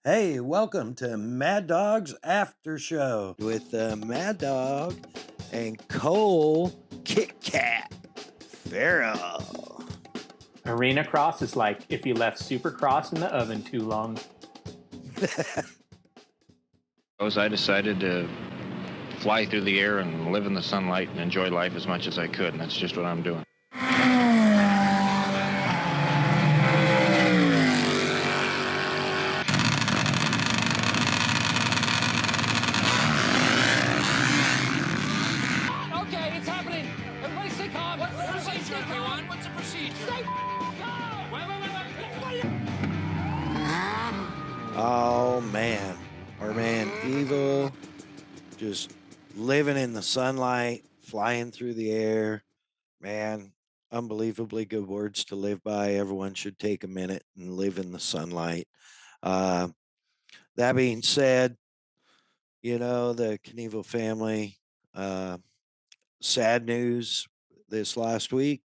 Hey, welcome to Mad Dog's After Show with Mad Dog and Cole Kit Kat Farrell. Arenacross is like if you left Supercross in the oven too long. I decided to fly through the air and live in the sunlight and enjoy life as much as I could, and that's just what I'm doing. Okay, it's happening. Everybody stay calm. What's the procedure, everyone? What's the procedure? Stay calm. Wait. Oh, man. Our man Evil just living in the sunlight, flying through the air. Man, unbelievably good words to live by. Everyone should take a minute and live in the sunlight. That being said, the Knievel family, sad news this last week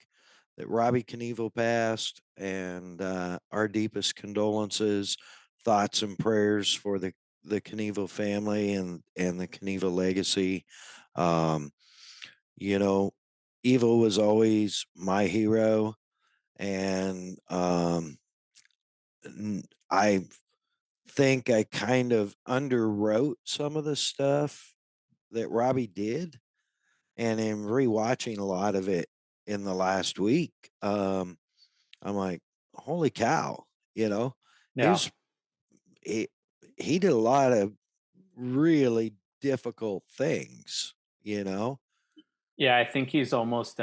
that Robbie Knievel passed, and our deepest condolences, thoughts, and prayers for the Knievel family and the Knievel legacy. Um, Evil was always my hero, and I think I kind of underwrote some of the stuff that Robbie did, and in rewatching a lot of it in the last week, I'm like, holy cow, he Yeah. was he, he did a lot of really difficult things. Yeah, I think he's almost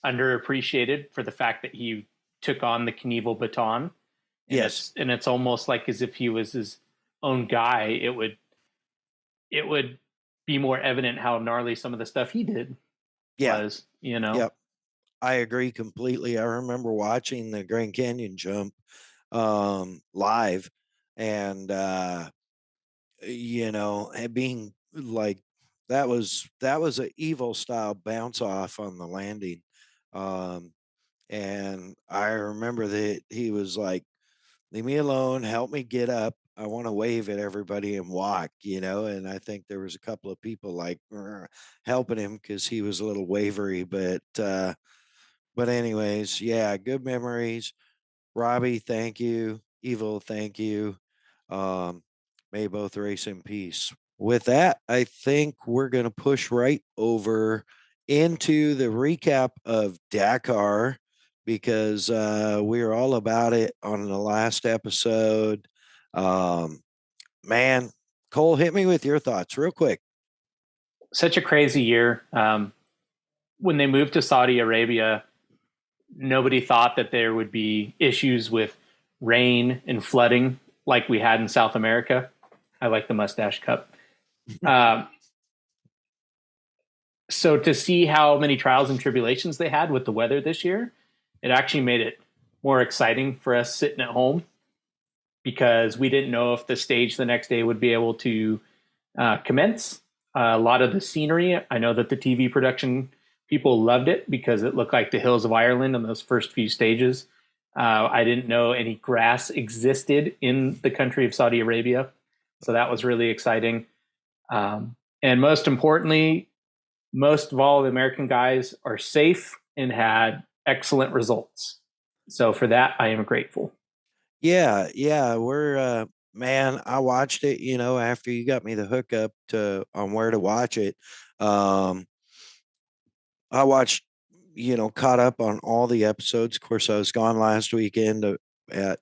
underappreciated for the fact that he took on the Knievel baton. And Yes. it's almost like as if he was his own guy. It would be more evident how gnarly some of the stuff he did Yeah. was. Yep. I agree completely. I remember watching the Grand Canyon jump live, and and being like, that was an Evil style bounce off on the landing. And I remember that he was like, leave me alone, help me get up, I want to wave at everybody and walk. And I think there was a couple of people like helping him because he was a little wavery, but anyways, yeah, good memories. Robbie, thank you. Evil, thank you. Um, may both race in peace. With that, I think we're going to push right over into the recap of Dakar because we were all about it on the last episode. Um, man, Cole, hit me with your thoughts real quick. Such a crazy year. When they moved to Saudi Arabia, nobody thought that there would be issues with rain and flooding like we had in South America. I like the mustache cup. So to see how many trials and tribulations they had with the weather this year, it actually made it more exciting for us sitting at home because we didn't know if the stage the next day would be able to commence. A lot of the scenery, I know that the TV production people loved it because it looked like the hills of Ireland in those first few stages. I didn't know any grass existed in the country of Saudi Arabia. So that was really exciting. And most importantly, most of all the American guys are safe and had excellent results. So for that, I am grateful. Yeah, we're man, I watched it, after you got me the hookup to on where to watch it. Um I watched, caught up on all the episodes. Of course, I was gone last weekend at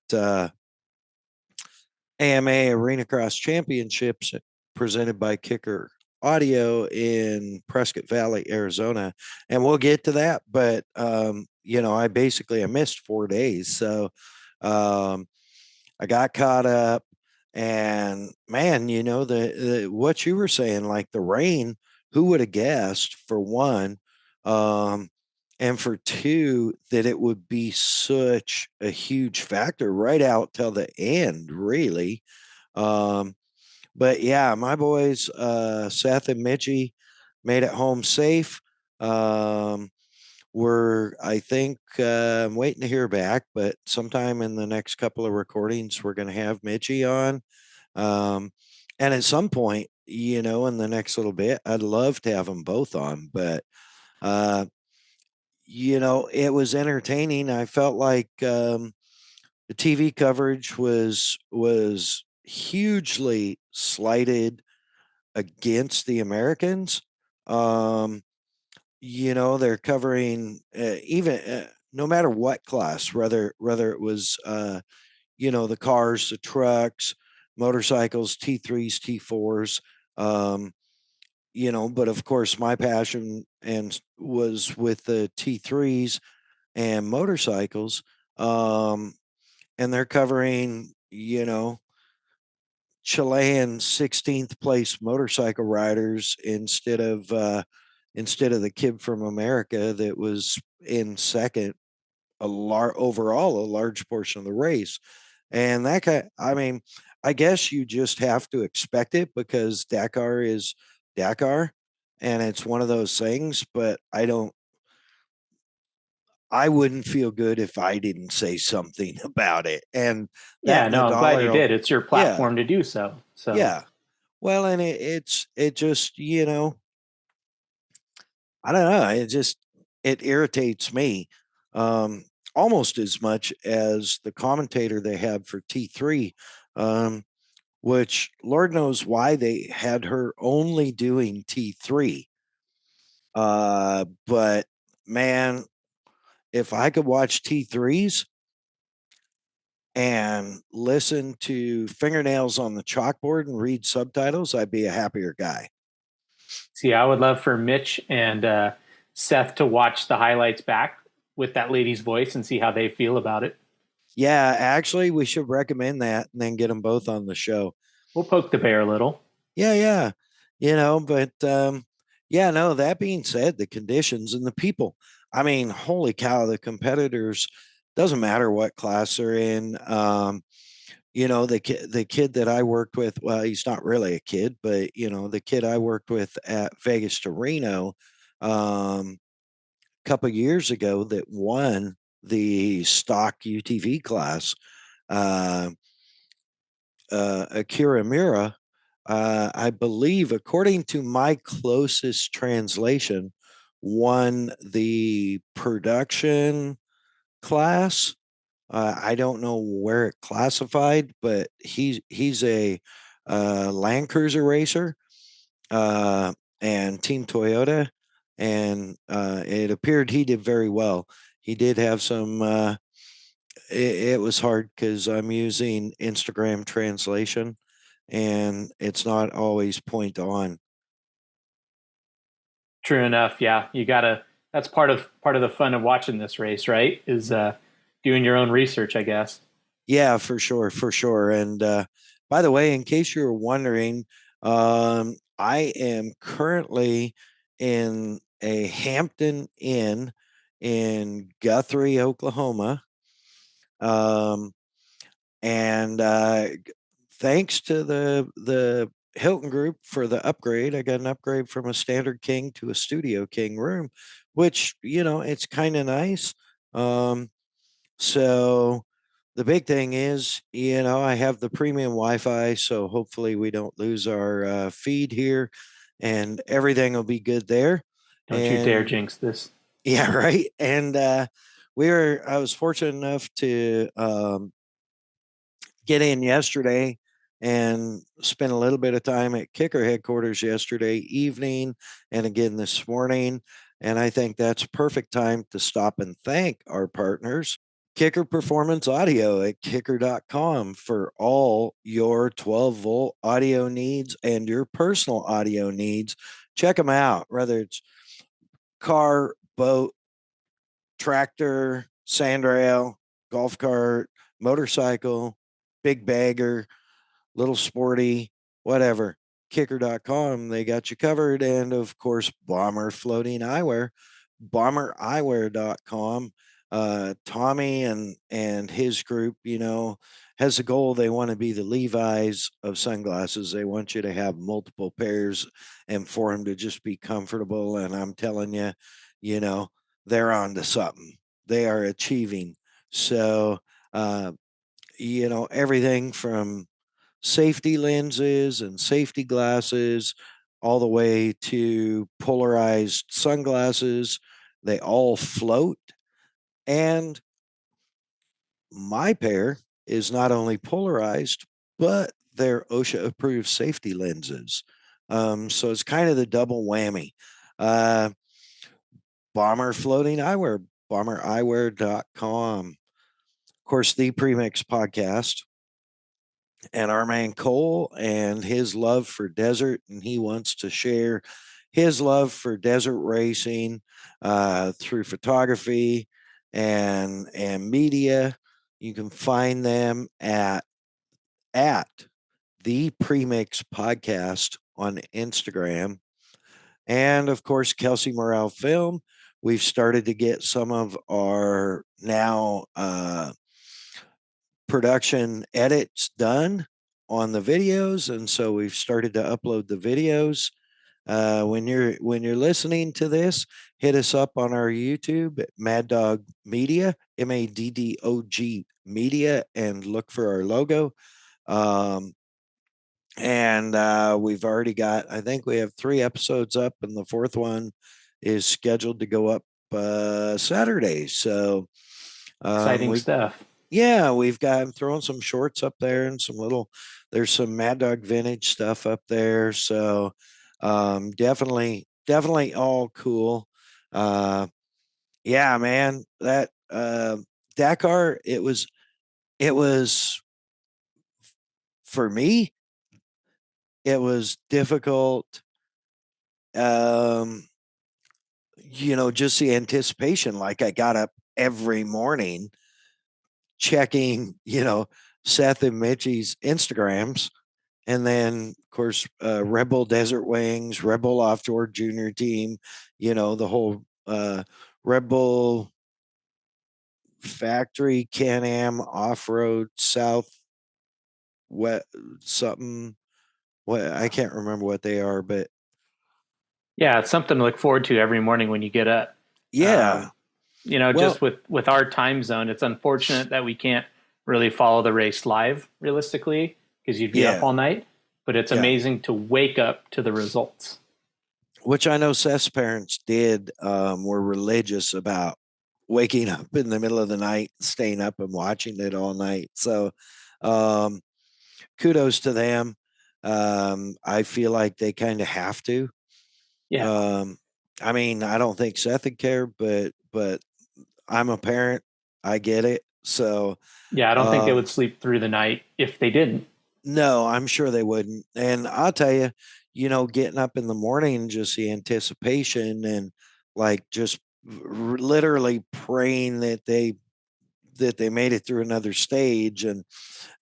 AMA Arena Cross Championships presented by Kicker Audio in Prescott Valley, Arizona. And we'll get to that, but I missed 4 days. So I got caught up, and man, the what you were saying, like the rain, who would have guessed, for one, um, and for two, that it would be such a huge factor right out till the end, really. Um, but yeah, my boys, Seth and Mitchie, made it home safe. Um, I think, I'm waiting to hear back, but sometime in the next couple of recordings, we're going to have Mitchie on. And at some point, in the next little bit, I'd love to have them both on, but, it was entertaining. I felt like, the TV coverage was hugely slighted against the Americans. Um, they're covering even no matter what class, whether it was the cars, the trucks, motorcycles, T3s, T4s. But of course, my passion was with the T3s and motorcycles. And they're covering, Chilean 16th place motorcycle riders instead of the kid from America that was in second overall a large portion of the race. And I mean, I guess you just have to expect it because Dakar is Dakar and it's one of those things, but I wouldn't feel good if I didn't say something about it. And Yeah, that no, I'm glad you Nadal, did. It's your yeah, platform to do so. So yeah. Well, and it just, I don't know, it irritates me um, almost as much as the commentator they had for T3, um, which Lord knows why they had her only doing T3. But man, if I could watch T3s and listen to fingernails on the chalkboard and read subtitles, I'd be a happier guy. see, I would love for Mitch and Seth to watch the highlights back with that lady's voice and see how they feel about it. Yeah, actually, we should recommend that and then get them both on the show. We'll poke the bear a little. Yeah. But yeah, no, that being said, the conditions and the people, I mean, holy cow, the competitors, doesn't matter what class they're in. The kid that I worked with, well, he's not really a kid, but the kid I worked with at Vegas to Reno, a couple years ago that won the stock UTV class, uh, Akira Mira, I believe, according to my closest translation, won the production class. I don't know where it classified, but he's a Land Cruiser racer and Team Toyota, and it appeared he did very well. He did have some. It was hard because I'm using Instagram translation, and it's not always point on. True enough. Yeah, you gotta. That's part of the fun of watching this race, right? Is doing your own research, I guess. Yeah, for sure. And by the way, in case you were wondering, I am currently in a Hampton Inn in Guthrie, Oklahoma. Um, and thanks to the Hilton Group for the upgrade, I got an upgrade from a standard king to a studio king room, which it's kind of nice. Um, so the big thing is, I have the premium Wi-Fi, so hopefully we don't lose our feed here, and everything will be good there. Don't you dare And jinx this. yeah, right. And I was fortunate enough to get in yesterday and spend a little bit of time at Kicker headquarters yesterday evening and again this morning. And I think that's perfect time to stop and thank our partners, Kicker Performance Audio at kicker.com, for all your 12-volt audio needs and your personal audio needs. Check them out, whether it's car, boat, tractor, sandrail, golf cart, motorcycle, big bagger, little sporty, whatever. Kicker.com, they got you covered. And of course, Bomber Floating Eyewear, bombereyewear.com. Tommy and his group, has a goal. They want to be the Levi's of sunglasses. They want you to have multiple pairs and for them to just be comfortable. And I'm telling you, you know, they're on to something. They are achieving. So, everything from safety lenses and safety glasses all the way to polarized sunglasses. They all float. And my pair is not only polarized, but they're OSHA approved safety lenses. So it's kind of the double whammy. Bomber Floating Eyewear, bombereyewear.com. Of course, the Premix podcast, and our man Cole and his love for desert, and he wants to share his love for desert racing through photography and media. You can find them at the Premix podcast on Instagram. And of course, Kelsey Morrell Film. We've started to get some of our now production edits done on the videos, and so we've started to upload the videos. When you're listening to this, hit us up on our YouTube at MAddOG Media, MAddOG Media, and look for our logo. And we've already got, I think we have 3 episodes up, and the 4th one is scheduled to go up Saturday. So Exciting stuff. yeah, we've got throwing some shorts up there and there's some MAddOG vintage stuff up there. So definitely all cool. Yeah, man, that Dakar, it was for me, it was difficult. Just the anticipation. Like, I got up every morning checking, Seth and Mitchie's Instagrams. And then, of course, Red Bull Desert Wings, Red Bull Offshore Junior Team, the whole Red Bull Factory, Can-Am, Off-Road, South, something. What, I can't remember what they are, but Yeah, it's something to look forward to every morning when you get up. yeah. Just with our time zone, it's unfortunate that we can't really follow the race live realistically, because you'd be up all night, but it's amazing to wake up to the results. Which I know Seth's parents did, were religious about waking up in the middle of the night, staying up and watching it all night. So kudos to them. I feel like they kind of have to. Yeah. I mean, I don't think Seth would care, but I'm a parent. I get it. So yeah, I don't think they would sleep through the night if they didn't. No, I'm sure they wouldn't. And I'll tell you, getting up in the morning, just the anticipation and like just literally praying that they made it through another stage. And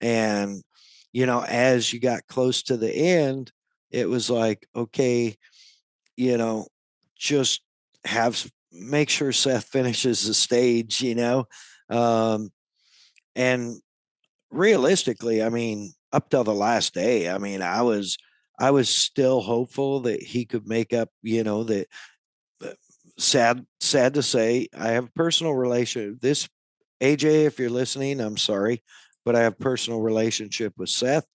as you got close to the end, it was like, okay, just make sure Seth finishes the stage, and realistically, I mean, up till the last day, I mean, I was still hopeful that he could make up, that sad to say, I have a personal relation. This AJ, if you're listening, I'm sorry, but I have a personal relationship with Seth.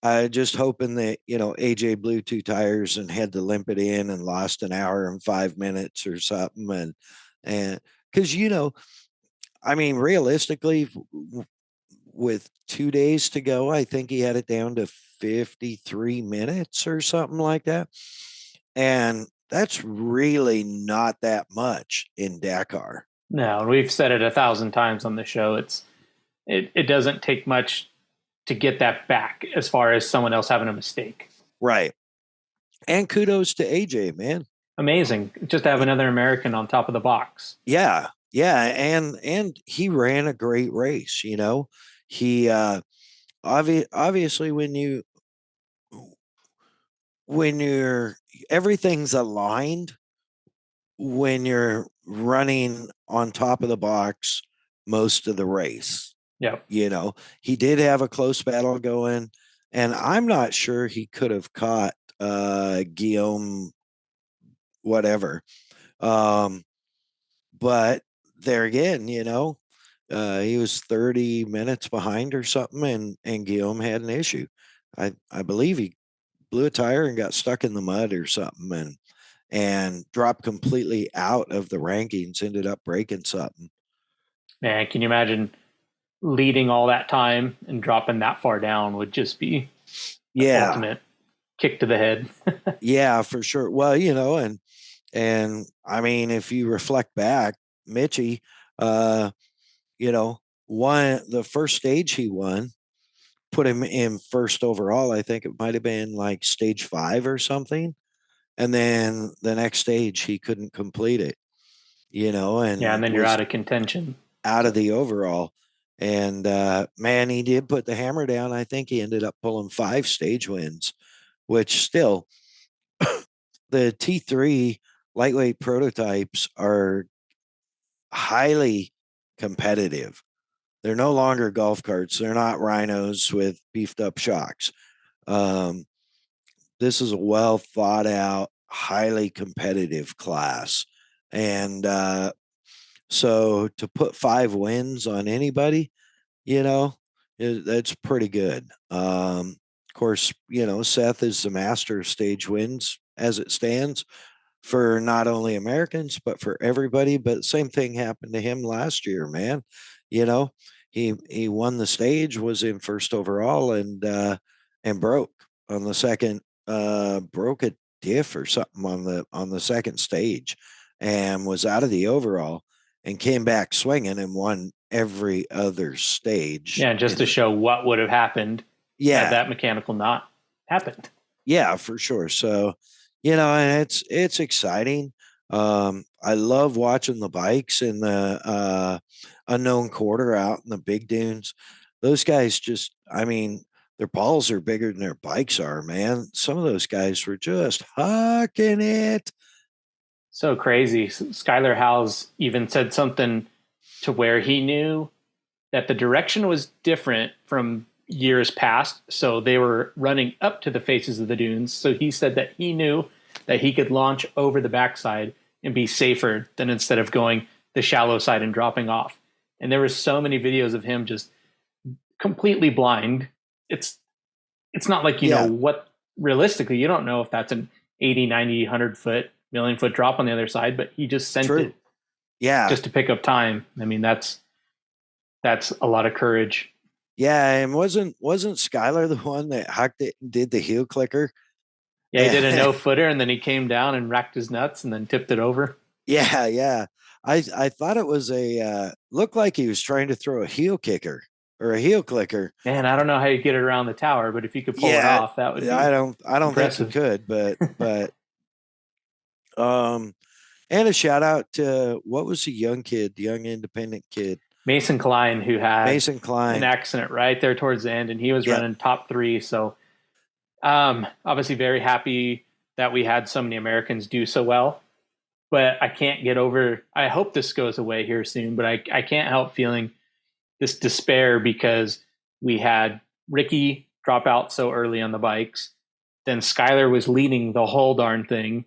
I just hoping that, AJ blew 2 tires and had to limp it in and lost an hour and 5 minutes or something. And cause I mean, realistically, with 2 days to go, I think he had it down to 53 minutes or something like that. And that's really not that much in Dakar. No, we've said it 1,000 times on the show. It doesn't take much to get that back as far as someone else having a mistake. Right. And kudos to AJ, man. Amazing. Just to have another American on top of the box. Yeah. Yeah. And he ran a great race, He obviously when you're everything's aligned when you're running on top of the box most of the race. Yeah. He did have a close battle going, and I'm not sure he could have caught Guillaume whatever. But there again, he was 30 minutes behind or something, and Guillaume had an issue. I believe he blew a tire and got stuck in the mud or something, and dropped completely out of the rankings, ended up breaking something. Man, can you imagine leading all that time and dropping that far down? Would just be the ultimate kick to the head. Yeah, for sure. Well, and I mean, if you reflect back, Mitchie, won the first stage he won, put him in first overall. I think it might have been like stage 5 or something. And then the next stage he couldn't complete it, and yeah, and then you're out of contention, out of the overall. And man, he did put the hammer down. I think he ended up pulling 5 stage wins, which still the T3 lightweight prototypes are highly competitive. They're no longer golf carts. They're not rhinos with beefed up shocks. This is a well thought out, highly competitive class. And so to put 5 wins on anybody, that's pretty good. Of course, Seth is the master of stage wins as it stands for not only Americans, but for everybody. But the same thing happened to him last year, man. He won the stage, was in first overall, and broke on the second, broke a diff or something on the second stage, and was out of the overall, and came back swinging and won every other stage. Yeah, just to show what would have happened had that mechanical not happened. Yeah, for sure. So, and it's exciting. I love watching the bikes in the unknown quarter out in the big dunes. Those guys just, I mean, their balls are bigger than their bikes are, man. Some of those guys were just hucking it. So crazy. Skylar Howes even said something to where he knew that the direction was different from years past. So they were running up to the faces of the dunes. So he said that he knew that he could launch over the backside and be safer than instead of going the shallow side and dropping off. And there were so many videos of him just completely blind. It's not like, you know what, realistically, you don't know if that's an 80, 90, 100 foot, million foot drop on the other side, but he just sent it. Yeah. Just to pick up time. I mean, that's a lot of courage. Yeah. And wasn't Skylar the one that hucked it and did the heel clicker? Yeah, he did a no footer and then he came down and racked his nuts and then tipped it over. Yeah, yeah. I thought it was looked like he was trying to throw a heel kicker or a heel clicker. Man, I don't know how you get it around the tower, but if you could pull it off, that would be I don't impressive. think he could, but and a shout out to, what was the young independent kid? Mason Klein, who had an accident right there towards the end, and he was running top 3. So obviously very happy that we had so many Americans do so well. But I can't get over, I hope this goes away here soon, but I can't help feeling this despair because we had Ricky drop out so early on the bikes. Then Skylar was leading the whole darn thing.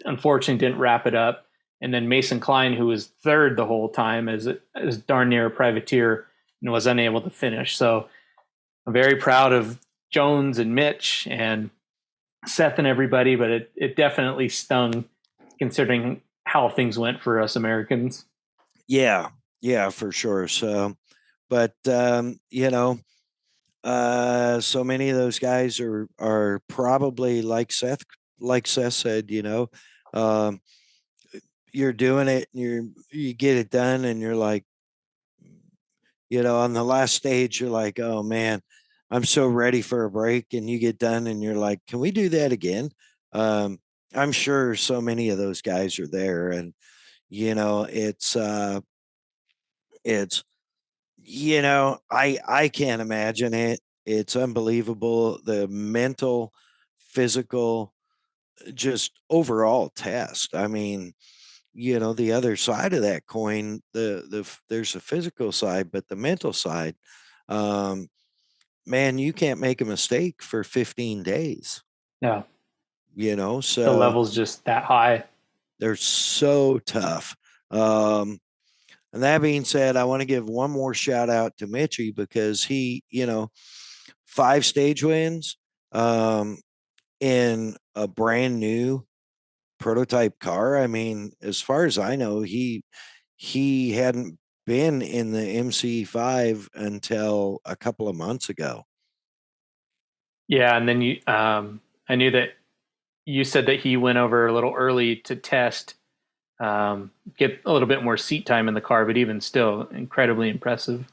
Unfortunately, didn't wrap it up. And then Mason Klein, who was third the whole time, as darn near a privateer, and was unable to finish. So I'm very proud of Jones and Mitch and Seth and everybody, but it definitely stung considering how things went for us Americans. Yeah, for sure. So, but so many of those guys are probably like Seth said, you're doing it and you get it done and you're like, on the last stage, you're like, oh man, I'm so ready for a break. And you get done and you're like, can we do that again? I'm sure so many of those guys are there, and it's I can't imagine it. It's unbelievable, the mental, physical, just overall test. I mean, the other side of that coin, there's a physical side, but the mental side, man, you can't make a mistake for 15 days. Yeah. So the level's just that high. They're so tough. And that being said, I want to give one more shout out to Mitchie because he, 5 stage wins in a brand new prototype car. I mean, as far as I know, he hadn't been in the MC5 until a couple of months ago. Yeah, and then I knew that you said that he went over a little early to test, get a little bit more seat time in the car, but even still, incredibly impressive.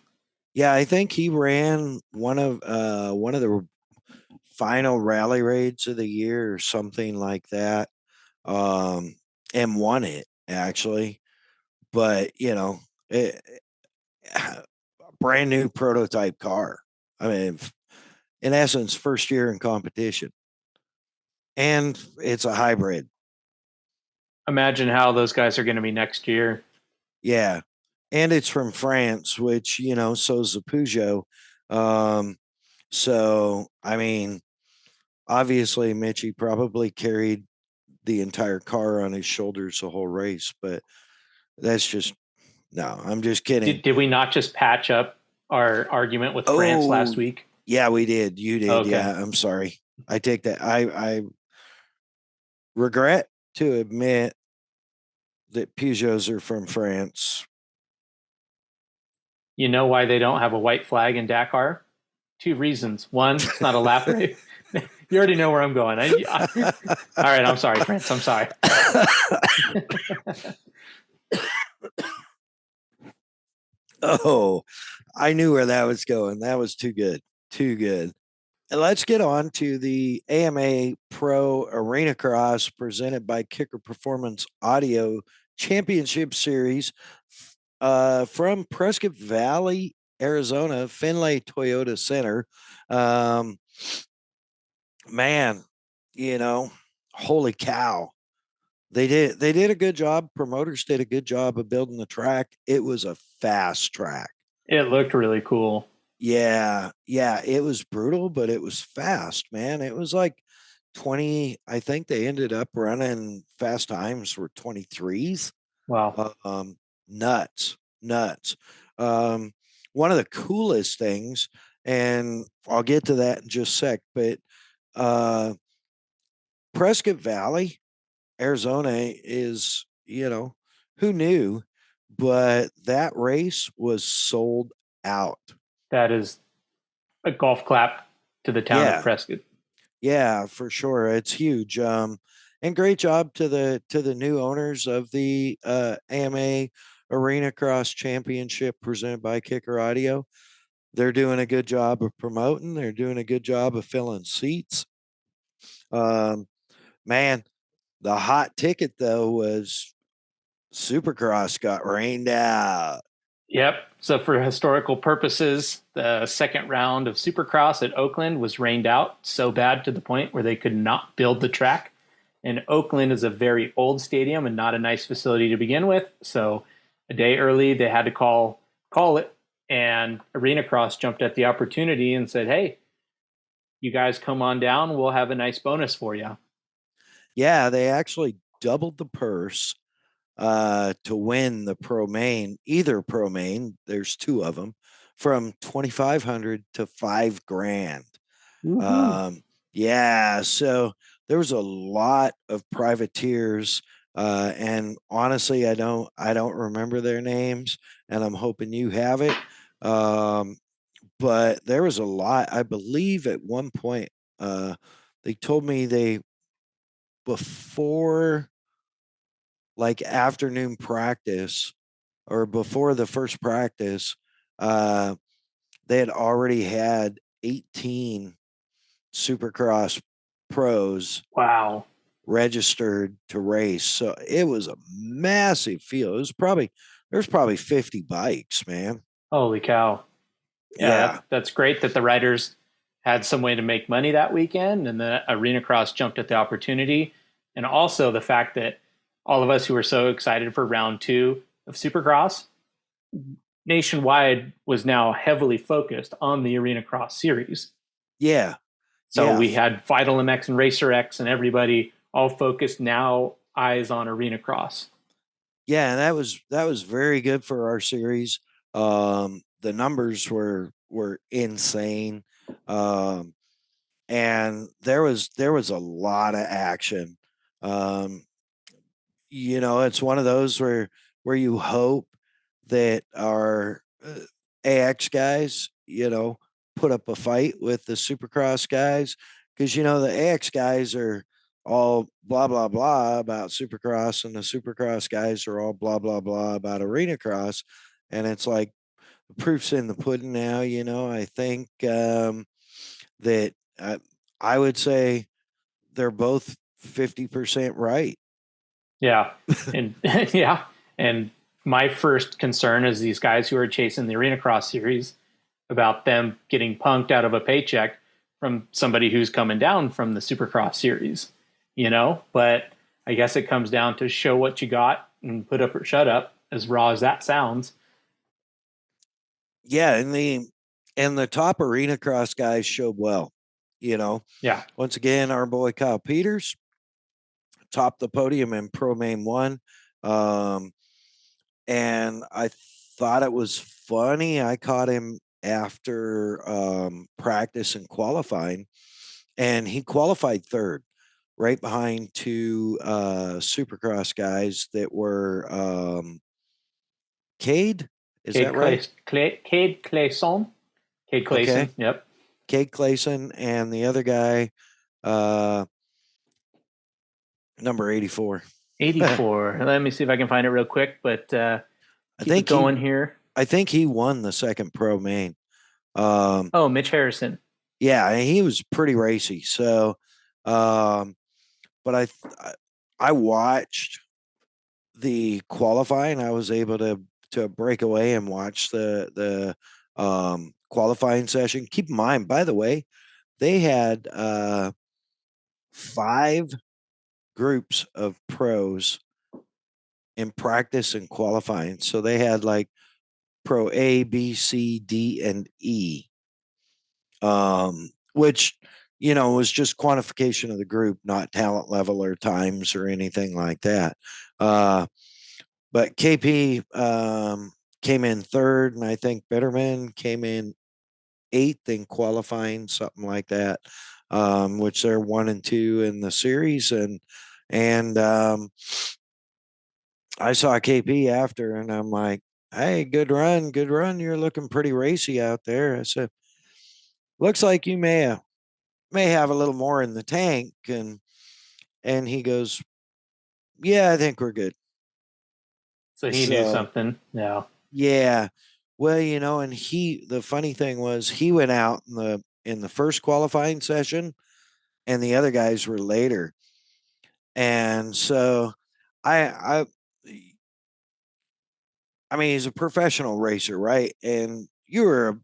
Yeah, I think he ran one of the final rally raids of the year or something like that, and won it actually. But brand new prototype car. I mean, in essence, first year in competition, and it's a hybrid. Imagine how those guys are going to be next year. Yeah, and it's from France, which so's the Peugeot. So I mean, obviously, Mitchie probably carried the entire car on his shoulders the whole race, but that's just no. I'm just kidding. Did we not just patch up our argument with France last week? Yeah, we did. You did. Okay. Yeah, I'm sorry. I take that. I regret to admit that Peugeots are from France. You know why they don't have a white flag in Dakar? 2 reasons. One, it's not a lap race. You already know where I'm going. All right, I'm sorry, France. I'm sorry. Oh, I knew where that was going. That was too good. Too good. And let's get on to the AMA Pro Arena Cross presented by Kicker Performance Audio Championship Series from Prescott Valley, Arizona, Finlay Toyota Center. Man, holy cow. They did a good job. Promoters did a good job of building the track. It was a fast track. It looked really cool. Yeah, it was brutal, but it was fast, man. It was like 20. I think they ended up running fast times were 23s. Wow. Nuts. One of the coolest things, and I'll get to that in just a sec, but Prescott Valley, Arizona is, who knew? But that race was sold out. That is a golf clap to the town of Prescott. Yeah, for sure. It's huge. And great job to the new owners of the AMA Arena Cross Championship presented by Kicker Audio. They're doing a good job of promoting. They're doing a good job of filling seats. Man, the hot ticket though was Supercross got rained out. Yep. So for historical purposes, the second round of Supercross at Oakland was rained out so bad to the point where they could not build the track. And Oakland is a very old stadium and not a nice facility to begin with. So a day early, they had to call it. And Arena Cross jumped at the opportunity and said, hey, you guys come on down. We'll have a nice bonus for you. Yeah, they actually doubled the purse to win the Pro Main, either Pro Main. There's 2 of them, from $2,500 to $5,000. Yeah, so there was a lot of privateers, and honestly, I don't remember their names, and I'm hoping you have it. But there was a lot. I believe at one point, they told me before like afternoon practice or before the first practice, they had already had 18 Supercross pros registered to race. So it was a massive field. There's probably 50 bikes, man. Holy cow. Yeah. That's great that the riders had some way to make money that weekend, and the Arena Cross jumped at the opportunity. And also the fact that all of us who were so excited for round 2 of Supercross nationwide was now heavily focused on the Arena Cross series. Yeah. So we had Vital MX and Racer X and everybody all focused now eyes on arena cross. Yeah, and that was very good for our series. The numbers were insane. And there was a lot of action. Um, it's one of those where you hope that our AX guys, put up a fight with the Supercross guys, because the AX guys are all blah blah blah about Supercross, and the Supercross guys are all blah blah blah about Arena Cross, and it's like the proof's in the pudding now. I think that I would say they're both 50% right. Yeah. And yeah. And my first concern is these guys who are chasing the arena cross series about them getting punked out of a paycheck from somebody who's coming down from the supercross series, but I guess it comes down to show what you got and put up or shut up, as raw as that sounds. Yeah. And the top arena cross guys showed well, Yeah. Once again, our boy Kyle Peters topped the podium in Pro Main 1. And I thought it was funny. I caught him after practice and qualifying, and he qualified third, right behind two Supercross guys that were Cade. Is that right? Cade Clayson. Cade Clayson. Okay. Yep. Cade Clayson and the other guy, number 84. 84. Let me see if I can find it real quick, but I keep think it going here. I think he won the second Pro Main. Mitch Harrison. Yeah, he was pretty racy. So, but I watched the qualifying. I was able to break away and watch the qualifying session. Keep in mind, by the way, they had 5 groups of pros in practice and qualifying. So they had like Pro A, B, C, D, and E, which was just quantification of the group, not talent level or times or anything like that. But KP came in third, and I think Betterman came in 8th in qualifying, something like that, which they're 1 and 2 in the series. And I saw KP after, and I'm like, hey, good run. You're looking pretty racy out there. I said, looks like you may have a little more in the tank. And he goes, yeah, I think we're good. So he knew something. Yeah. Yeah. Well, and the funny thing was he went out in the first qualifying session, and the other guys were later. And so I mean, he's a professional racer, right? And you were a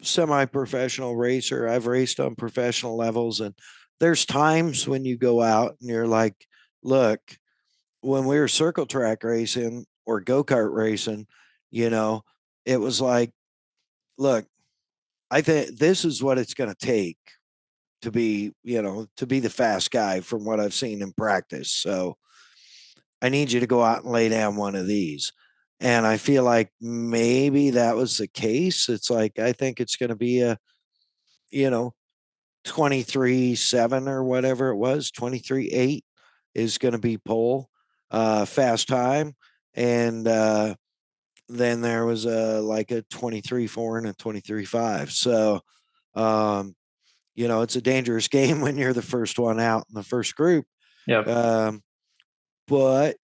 semi-professional racer. I've raced on professional levels, and there's times when you go out and you're like, look, when we were circle track racing or go-kart racing, it was like, look, I think this is what it's going to take to be the fast guy from what I've seen in practice. So I need you to go out and lay down one of these. And I feel like maybe that was the case. It's like, I think it's going to be a, 23.7 or whatever it was, 23.8 is going to be pole, fast time. And then there was like a 23.4 and a 23.5. So, it's a dangerous game when you're the first one out in the first group. Yep. But,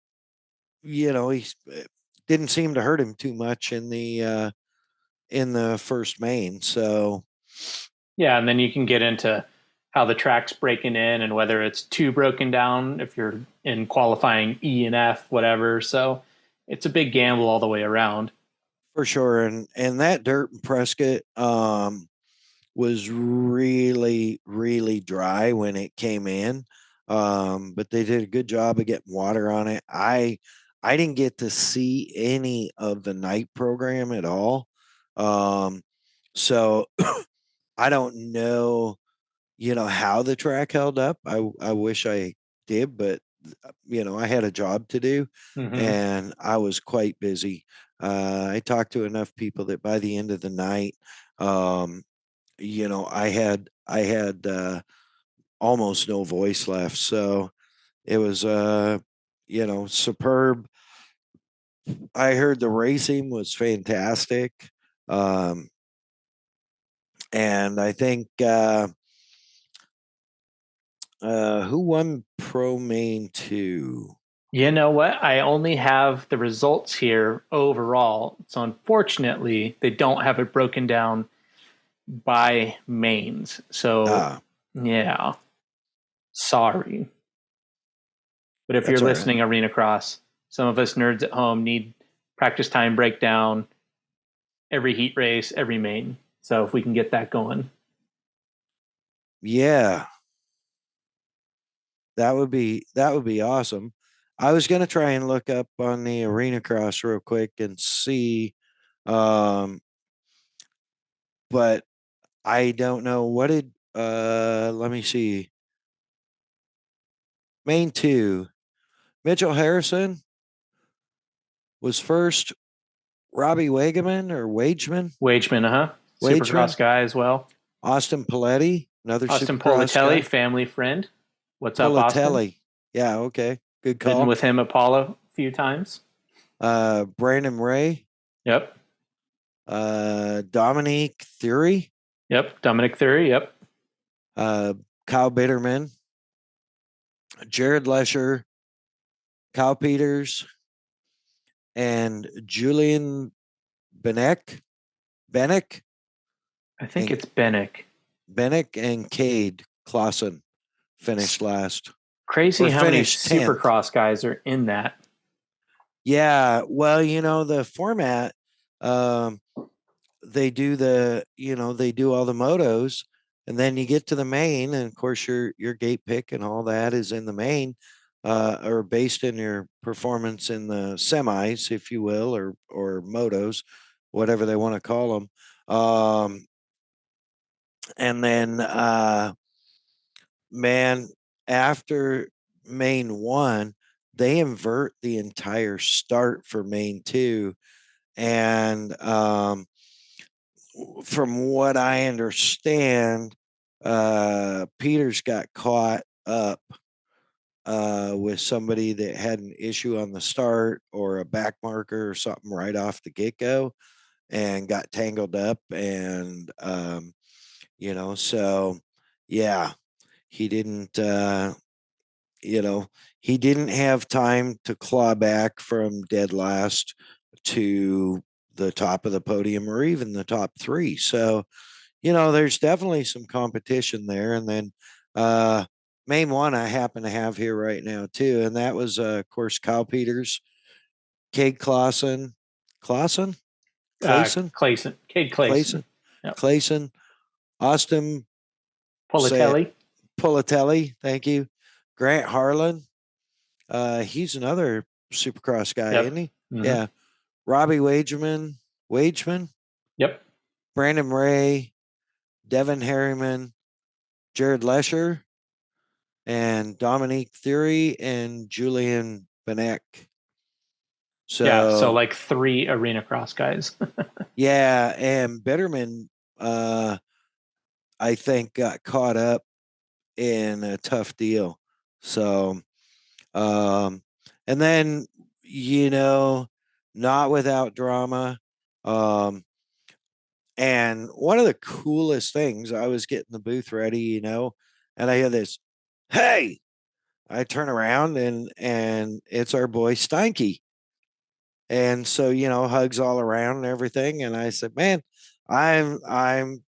he didn't seem to hurt him too much in the first main. So, yeah. And then you can get into how the track's breaking in and whether it's too broken down if you're in qualifying E and F, whatever. So it's a big gamble all the way around. For sure. And that dirt in Prescott was really, really dry when it came in. But they did a good job of getting water on it. I didn't get to see any of the night program at all. So I don't know, how the track held up. I wish I did, but I had a job to do, Mhm. and I was quite busy. I talked to enough people that by the end of the night, I had almost no voice left. So it was, superb. I heard the racing was fantastic. Um, and I think, who won Pro Main 2? You know what? I only have the results here overall. So unfortunately, they don't have it broken down by mains. So Ah, yeah, sorry. But if you're that's all right. listening, Arena Cross, some of us nerds at home need practice time breakdown every heat race, every main. So if we can get that going. Yeah, that would be awesome. I was going to try and look up on the Arena Cross real quick and see, but I don't know what did. Let me see. Main 2, Mitchell Harrison was first. Robbie Wageman. Wageman, Supercross guy as well. Austin Paletti, another Austin Supercross Politelli, guy. family friend. What's up, Austin? Politelli. Yeah, okay. Good Ridden call. with him Apollo a few times. Brandon Ray. Yep. Dominique Thury. Yep. Dominic Thury. Yep. Kyle Bitterman. Jared Lesher. Kyle Peters. And Julian Bennick. I think it's Bennick. Bennick and Cade Clausen finished last. Crazy Or how many finished 10th. Supercross guys are in that. Yeah, well, the format, they do they do all the motos, and then you get to the main, and of course your gate pick and all that is in the main, or based in your performance in the semis, if you will, or motos, whatever they want to call them. And then, man, after main 1, they invert the entire start for main 2. And from what I understand, Peters got caught up with somebody that had an issue on the start or a back marker or something right off the get-go, and got tangled up. And so yeah, he didn't he didn't have time to claw back from dead last to the top of the podium or even the top 3. So, there's definitely some competition there. And then main 1 I happen to have here right now too, and that was of course Kyle Peters, Cade Clayson, Clayson. Cade Clayson. Yep. Clayson, Austin Politelli. Thank you. Grant Harlan. He's another Supercross guy, Yep. isn't he? Mm-hmm. Yeah. Robbie Wageman. Yep. Brandon Ray, Devin Harriman, Jared Lesher, and Dominique Thury, and Julian Benek. So like 3 Arena Cross guys. Yeah, and Bitterman, I think, got caught up in a tough deal. So, and then, not without drama. And one of the coolest things, I was getting the booth ready, and I hear this, hey, I turn around and it's our boy Steinke. And so, hugs all around and everything. And I said, man, I'm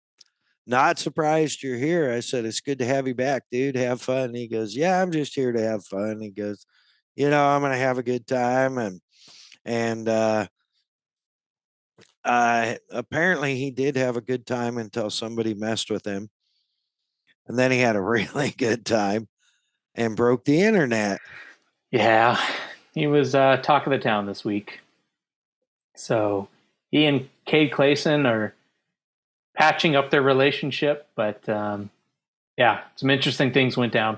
not surprised you're here. I said, it's good to have you back, dude. Have fun. And he goes, yeah, I'm just here to have fun. He goes, I'm going to have a good time. And apparently he did have a good time until somebody messed with him. And then he had a really good time and broke the internet. Yeah, he was talk of the town this week. So he and Cade Clayson are patching up their relationship, but some interesting things went down.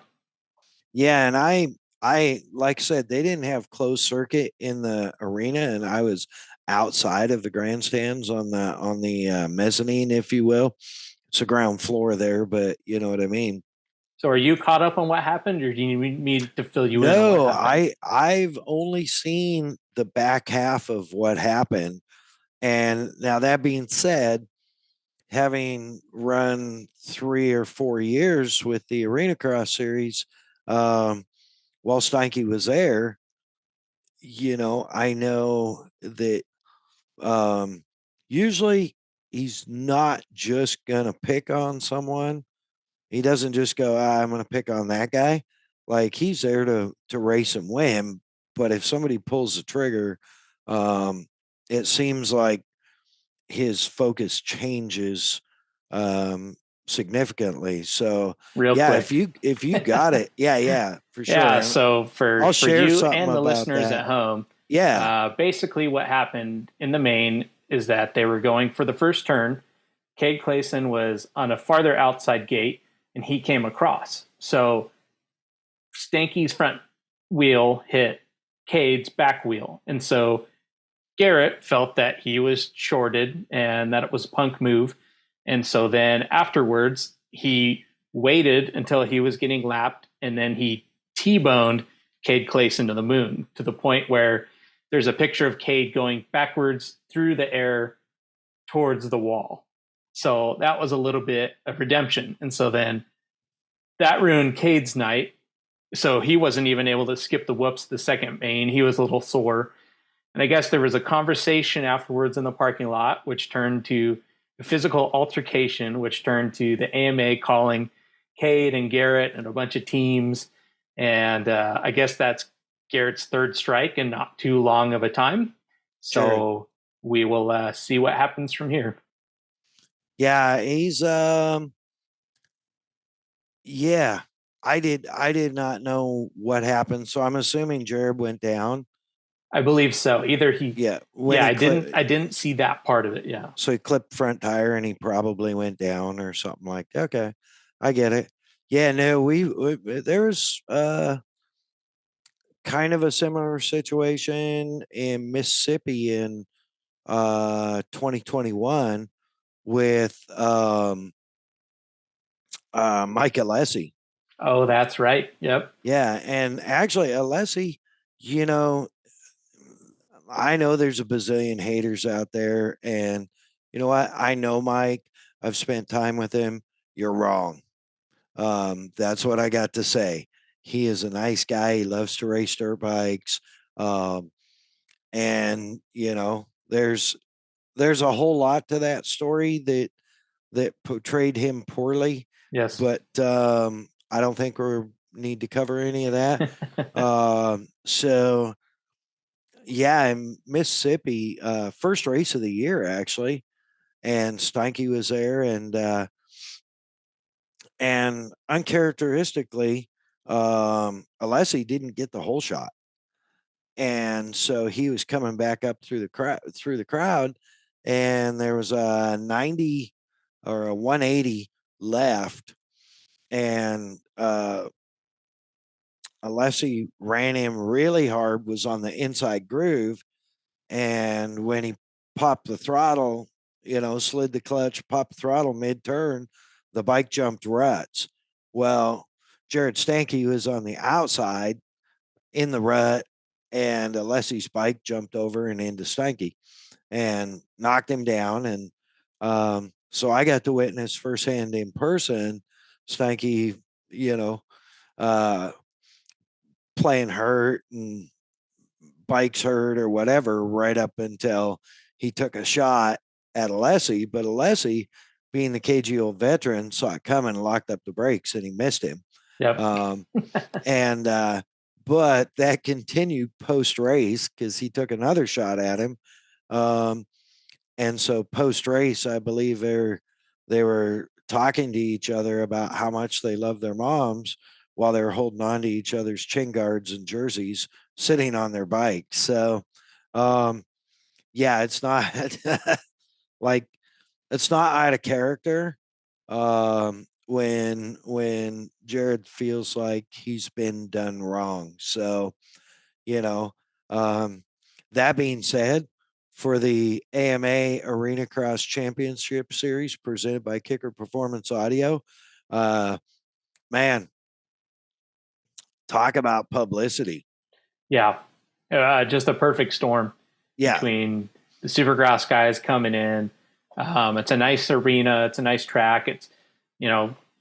Yeah, and like I said, they didn't have closed circuit in the arena, and I was outside of the grandstands on the mezzanine, if you will. It's a ground floor there, but you know what I mean. So are you caught up on what happened, or do you need me to fill you in on No, what happened? I've only seen the back half of what happened. And now that being said, having run 3 or 4 years with the Arena Cross series, while Steinke was there, I know that um, usually he's not just going to pick on someone. He doesn't just go, I'm going to pick on that guy. Like he's there to race and win. But if somebody pulls the trigger, it seems like his focus changes um, significantly. So Real yeah, quick. if you got it, yeah, for sure. Yeah, And so I'll for share you something and the about listeners that. at home, Yeah, basically what happened in the main is that they were going for the first turn. Cade Clayson was on a farther outside gate, and he came across. So Stanky's front wheel hit Cade's back wheel. And so Garrett felt that he was shorted and that it was a punk move. And so then afterwards, he waited until he was getting lapped, and then he T-boned Cade Clayson to the moon, to the point where there's a picture of Cade going backwards through the air towards the wall. So that was a little bit of redemption. And so then that ruined Cade's night. So he wasn't even able to skip the whoops the second main. He was a little sore. And I guess there was a conversation afterwards in the parking lot, which turned to a physical altercation, which turned to the AMA calling Cade and Garrett and a bunch of teams. And I guess that's Garrett's third strike in not too long of a time. So sure. we will see what happens from here. Yeah, he's yeah. I did not know what happened. So I'm assuming Jared went down. I believe so. Either he, Yeah, when yeah, he I didn't see that part of it. Yeah. so he clipped front tire and he probably went down or something like that. Okay, I get it. Yeah, no, we there was kind of a similar situation in Mississippi in 2021 with Mike Alessi. Oh, that's right. Yep. Yeah, and actually Alessi, you know, I know there's a bazillion haters out there, and you know what? I know Mike. I've spent time with him. You're wrong. That's what I got to say. He is a nice guy. He loves to race dirt bikes. Um, and there's a whole lot to that story that portrayed him poorly, Yes. but I don't think we need to cover any of that. So yeah, in Mississippi, first race of the year actually, and Steinke was there, and uncharacteristically, Alessi didn't get the whole shot, and so he was coming back up through the crowd, and there was a 90 or a 180 left, and Alessi ran him really hard, was on the inside groove, and when he popped the throttle, slid the clutch, popped the throttle mid turn, the bike jumped ruts. Well, Jared Stanke was on the outside in the rut, and Alessi's bike jumped over and into Stanke and knocked him down. And so I got to witness firsthand in person Stanke, uh, playing hurt and bikes hurt or whatever, right up until he took a shot at Alessi. But Alessi, being the KGO veteran, saw it coming, locked up the brakes, and he missed him. Yep. But that continued post race because he took another shot at him. And so post race, I believe they were talking to each other about how much they love their moms while they were holding on to each other's chin guards and jerseys, sitting on their bikes. So, yeah, it's not like it's not out of character. when Jared feels like he's been done wrong. So, you know, um, that being said, for the AMA Arena Cross Championship Series presented by Kicker Performance Audio, man, talk about publicity. Yeah. Just a perfect storm Yeah. between the Supercross guys coming in. It's a nice arena. It's a nice track. It's,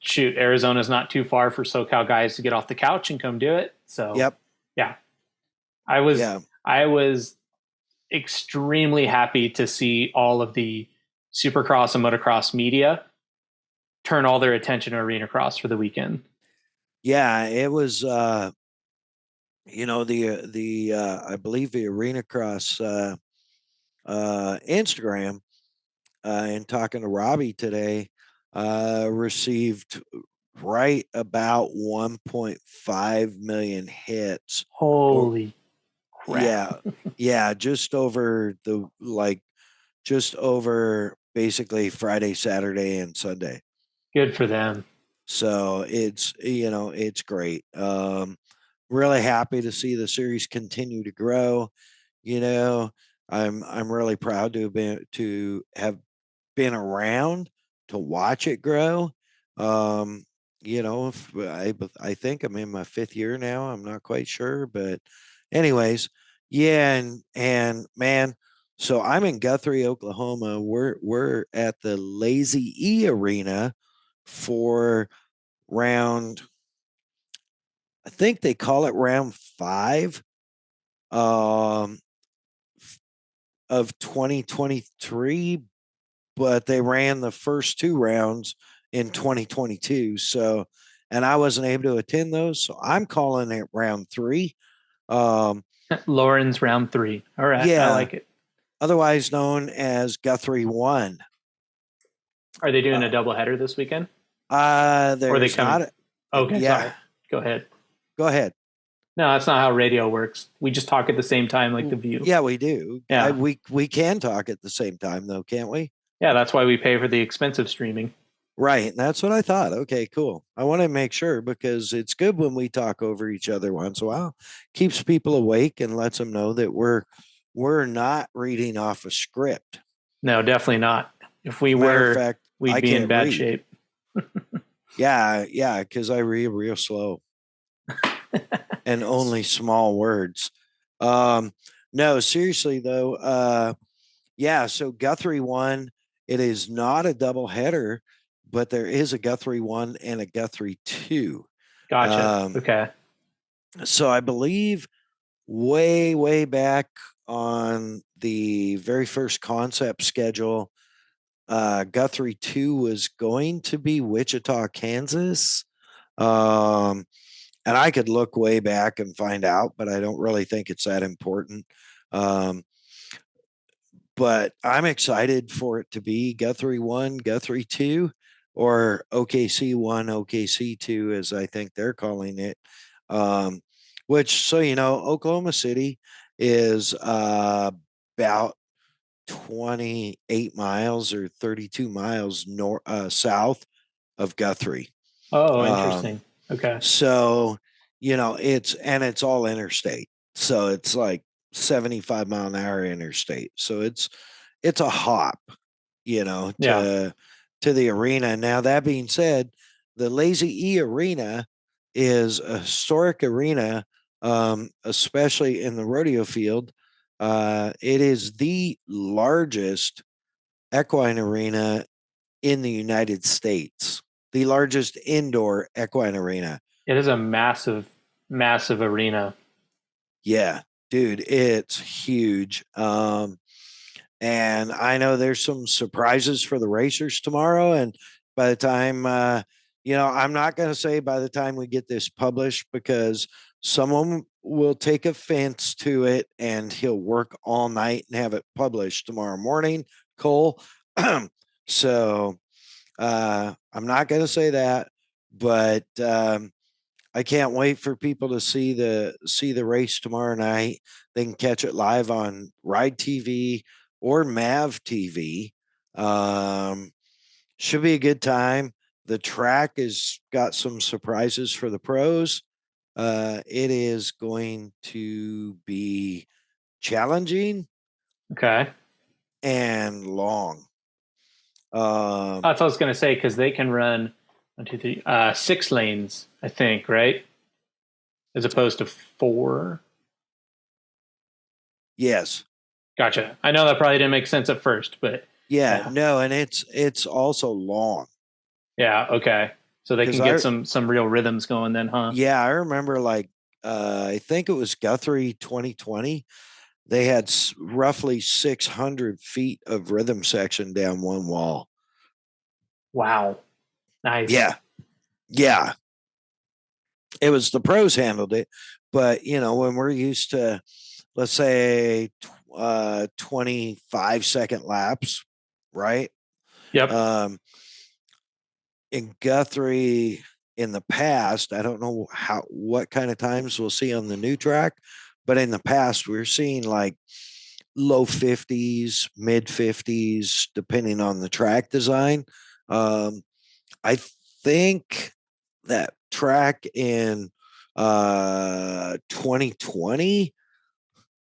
shoot, Arizona's not too far for SoCal guys to get off the couch and come do it. So, Yep. yeah, I was extremely happy to see all of the Supercross and motocross media turn all their attention to Arena Cross for the weekend. Yeah, it was the I believe the Arena Cross Instagram and talking to Robbie today received right about 1.5 million hits. Holy crap. Yeah, just over basically Friday, Saturday, and Sunday. Good for them. So it's great. Really happy to see the series continue to grow. I'm really proud to have been around to watch it grow. If I think I'm in my 5th year now. I'm not quite sure, but anyways, yeah, and man, so I'm in Guthrie, Oklahoma. We're at the Lazy E Arena for round, I think they call it round 5 of 2023, but they ran the first 2 rounds in 2022. So, and I wasn't able to attend those. So I'm calling it round 3. Lauren's round 3. All right. Yeah. I like it. Otherwise known as Guthrie 1. Are they doing a doubleheader this weekend? There's or they coming? not. Okay, yeah. sorry. Go ahead. Go ahead. No, that's not how radio works. We just talk at the same time, like The View. Yeah, we do. Yeah. We can talk at the same time, though, can't we? Yeah, that's why we pay for the expensive streaming. Right. That's what I thought. Okay, cool. I want to make sure because it's good when we talk over each other once in a while. Keeps people awake and lets them know that we're not reading off a script. No, definitely not. If we Matter were, of fact, we'd I be in can't bad read. shape. Yeah, because I read real slow. And only small words. No, seriously though, so Guthrie 1, it is not a double header, but there is a Guthrie 1 and a Guthrie 2. Gotcha. Okay. So I believe way back on the very first concept schedule, Guthrie 2 was going to be Wichita, Kansas. And I could look way back and find out, but I don't really think it's that important. But I'm excited for it to be Guthrie 1, Guthrie 2, or OKC 1, OKC 2, as I think they're calling it. Oklahoma City is about 28 miles or 32 miles south of Guthrie. Oh, interesting. Okay. So, it's all interstate. So it's like 75 mile an hour interstate. So it's a hop, to the arena. Now, that being said, the Lazy E Arena is a historic arena, especially in the rodeo field. It is the largest equine arena in the United States, the largest indoor equine arena. It is a massive, massive arena. Yeah, dude, it's huge. And I know there's some surprises for the racers tomorrow. And by the time, I'm not going to say by the time we get this published, because someone will take offense to it and he'll work all night and have it published tomorrow morning, Cole. So I'm not going to say that, but I can't wait for people to see the race tomorrow night. They can catch it live on Ride TV or MAV TV. Should be a good time. The track has got some surprises for the pros. It is going to be challenging Okay. and long. That's what I was going to say, because they can run 1, 2, 3, 6 lanes, I think, right? As opposed to 4. Yes. Gotcha. I know that probably didn't make sense at first, but Yeah. No, and it's also long. yeah. Okay. So they 'Cause can get some real rhythms going then, huh? Yeah, I remember I think it was Guthrie 2020. They had roughly 600 feet of rhythm section down one wall. Wow. Nice. Yeah. Yeah. It was the pros handled it, but when we're used to, let's say, 25-second laps, right? Yep. In Guthrie in the past, I don't know what kind of times we'll see on the new track, but in the past we're seeing like low 50s, mid 50s, depending on the track design. I think that track in 2020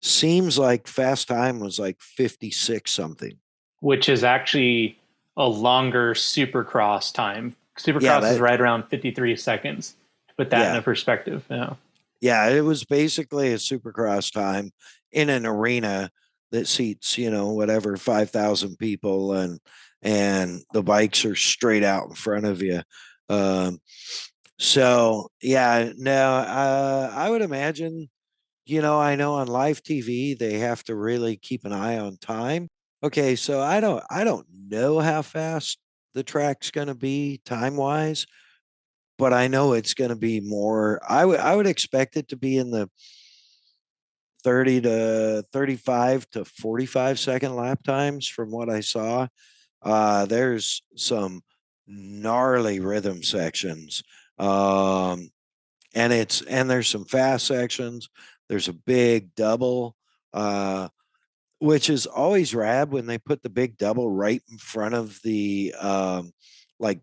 seems like fast time was like 56 something. Which is actually a longer Supercross time. Supercross is right around 53 seconds. To put that in a perspective. Yeah. Yeah, it was basically a Supercross time in an arena that seats, whatever, 5,000 people, and the bikes are straight out in front of you. So yeah, no, I would imagine, I know on live TV they have to really keep an eye on time. Okay, so I don't know how fast the track's going to be time wise, but I know it's going to be more. I would expect it to be in the 30 to 35 to 45-second lap times from what I saw. There's some gnarly rhythm sections. And there's some fast sections. There's a big double, which is always rad when they put the big double right in front of the like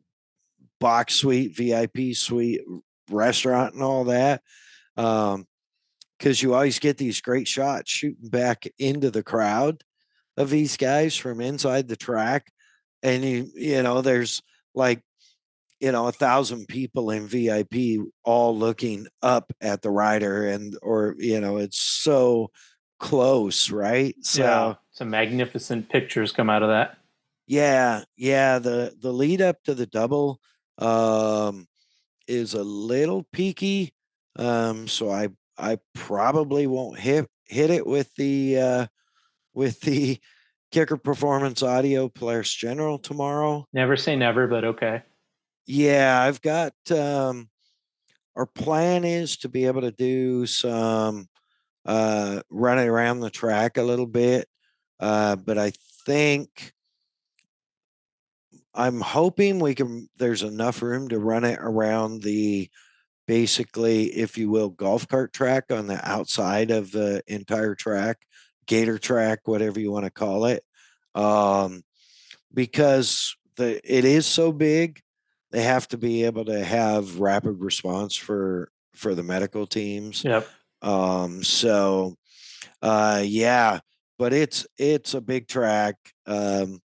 box suite, VIP suite restaurant and all that. Because you always get these great shots shooting back into the crowd of these guys from inside the track. And there's like 1,000 people in VIP all looking up at the rider, it's so close, right? So yeah, some magnificent pictures come out of that. Yeah, the lead up to the double is a little peaky. So I probably won't hit it with the Kicker Performance Audio Polaris General tomorrow. Never say never, but okay. Yeah, I've got our plan is to be able to do some running around the track a little bit. But I think I'm hoping there's enough room to run it around the, basically, if you will, golf cart track on the outside of the entire track, gator track, whatever you want to call it. Because it is so big, they have to be able to have rapid response for the medical teams. Yep. So yeah, but it's a big track. And